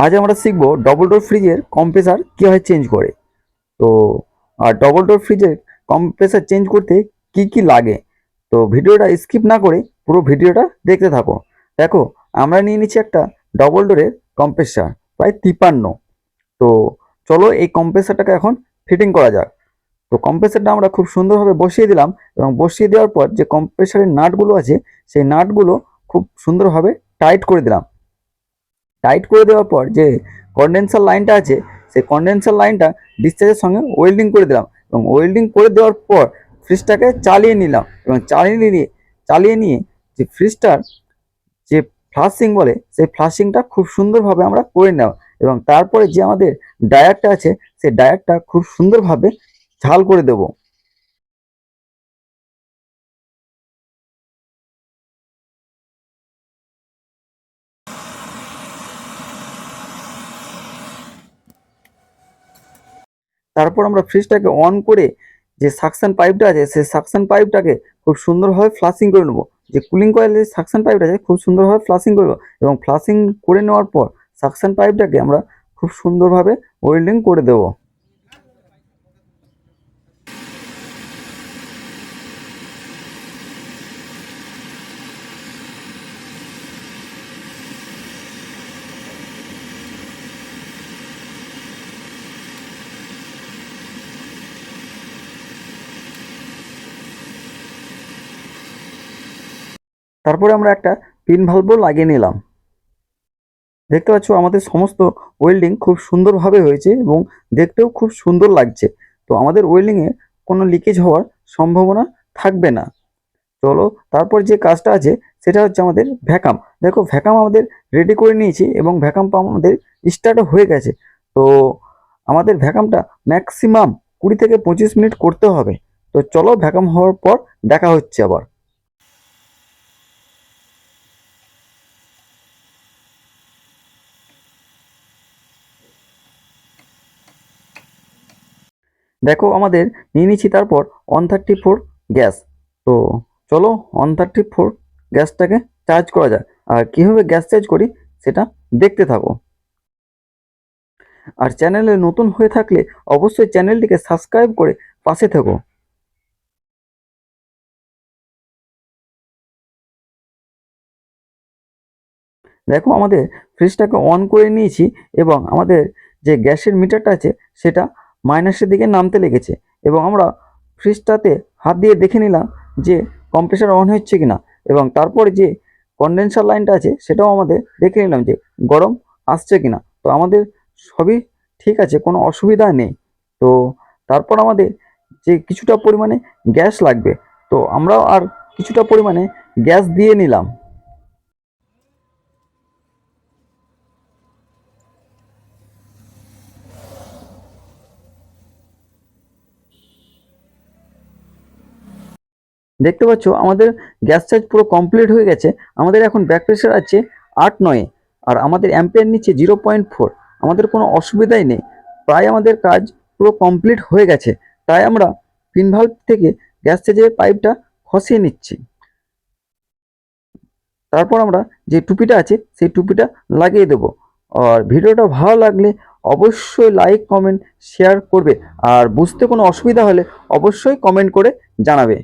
আজ আমরা শিখবো ডবল ডোর ফ্রিজের কম্প্রেসার কীভাবে চেঞ্জ করে। তো আর ডবল ডোর ফ্রিজের কম্প্রেসার চেঞ্জ করতে কি কি লাগে, তো ভিডিওটা স্কিপ না করে পুরো ভিডিওটা দেখতে থাকো। দেখো, আমরা নিয়ে নিচ্ছি একটা ডবল ডোরের কম্প্রেসার প্রায় 53। তো চলো এই কম্প্রেসারটাকে এখন ফিটিং করা যাক। তো কম্প্রেসারটা আমরা খুব সুন্দরভাবে বসিয়ে দিলাম, এবং বসিয়ে দেওয়ার পর যে কম্প্রেসারের নাটগুলো আছে সেই নাটগুলো খুব সুন্দরভাবে টাইট করে দিলাম। টাইট করে দেওয়ার পর যে কন্ডেন্সার লাইনটা আছে সেই কন্ডেন্সার লাইনটা ডিসচার্জের সঙ্গে ওয়েল্ডিং করে দিলাম, এবং ওয়েল্ডিং করে দেওয়ার পর ফ্রিজটাকে চালিয়ে নিলাম, এবং চালিয়ে নিয়ে যে ফ্রিজটার যে ফ্লাশিং বলে সেই ফ্লাশিংটা খুব সুন্দরভাবে আমরা করে নেব, এবং তারপরে যে আমাদের ডায়ারটা আছে সেই ডায়ারটা খুব সুন্দরভাবে ঝাল করে দেবো। তারপর আমরা ফ্রিজটাকে অন করে যে সাকশন পাইপটা আছে সেই সাকশন পাইপটাকে খুব সুন্দরভাবে ফ্লাশিং করে নেবো। যে কুলিং কয়েলের সাকশন পাইপটা আছে খুব সুন্দরভাবে ফ্লাশিং করবো, এবং ফ্লাশিং করে নেওয়ার পর সাকশন পাইপটাকে আমরা খুব সুন্দরভাবে ওয়েল্ডিং করে দেবো। তারপরে আমরা একটা পিন ভালভও লাগিয়ে নিলাম। দেখতে পাচ্ছ আমাদের সমস্ত ওয়েল্ডিং খুব সুন্দরভাবে হয়েছে, এবং দেখতেও খুব সুন্দর লাগছে। তো আমাদের ওয়েল্ডিংয়ে কোনো লিকেজ হওয়ার সম্ভাবনা থাকবে না। চলো, তারপর যে কাজটা আছে সেটা হচ্ছে আমাদের ভ্যাকাম। দেখো, ভ্যাকাম আমাদের রেডি করে নিয়েছি, এবং ভ্যাকাম পাম্প আমাদের স্টার্টও হয়ে গেছে। তো আমাদের ভ্যাকামটা ম্যাক্সিমাম 20 থেকে 25 মিনিট করতে হবে। তো চলো, ভ্যাকাম হওয়ার পর দেখা হচ্ছে আবার। দেখো, আমাদের নিয়ে নিচ্ছি তারপর 134 গ্যাস। তো চলো 134 গ্যাসটাকে চার্জ করা যায়, আর কীভাবে গ্যাস চার্জ করি সেটা দেখতে থাকো। আর চ্যানেলে নতুন হয়ে থাকলে অবশ্যই চ্যানেলটিকে সাবস্ক্রাইব করে পাশে থেকো। দেখো, আমাদের ফ্রিজটাকে অন করে নিয়েছি, এবং আমাদের যে গ্যাসের মিটারটা আছে সেটা মাইনাসের দিকে নামতে লেগেছে, এবং আমরা ফ্রিজটাতে হাত দিয়ে দেখে নিলাম যে কম্প্রেসার অন হচ্ছে কিনা, এবং তারপরে যে কন্ডেন্সার লাইনটা আছে সেটাও আমাদের দেখে নিলাম যে গরম আসছে কিনা। তো আমাদের সবই ঠিক আছে, কোনো অসুবিধা নেই। তো তারপর আমাদের যে কিছুটা পরিমাণে গ্যাস লাগবে, তো আমরাও আর কিছুটা পরিমাণে গ্যাস দিয়ে নিলাম। দেখতে পাচ্ছ আমাদের গ্যাস চার্জ পুরো কমপ্লিট হয়ে গেছে। আমাদের এখন ব্যাক প্রেশার আছে 8-9, আর আমাদের অ্যাম্পিয়ার নিচ্ছে 0.4। আমাদের কোনো অসুবিধাই নেই, প্রায় আমাদের কাজ পুরো কমপ্লিট হয়ে গেছে। তাই আমরা পিন ভালভ থেকে গ্যাস চার্জের পাইপটা খসিয়ে নিচ্ছি। তারপর আমরা যে টুপিটা আছে সেই টুপিটা লাগিয়ে দেবো। আর ভিডিওটা ভালো লাগলে অবশ্যই লাইক, কমেন্ট, শেয়ার করবে, আর বুঝতে কোনো অসুবিধা হলে অবশ্যই কমেন্ট করে জানাবে।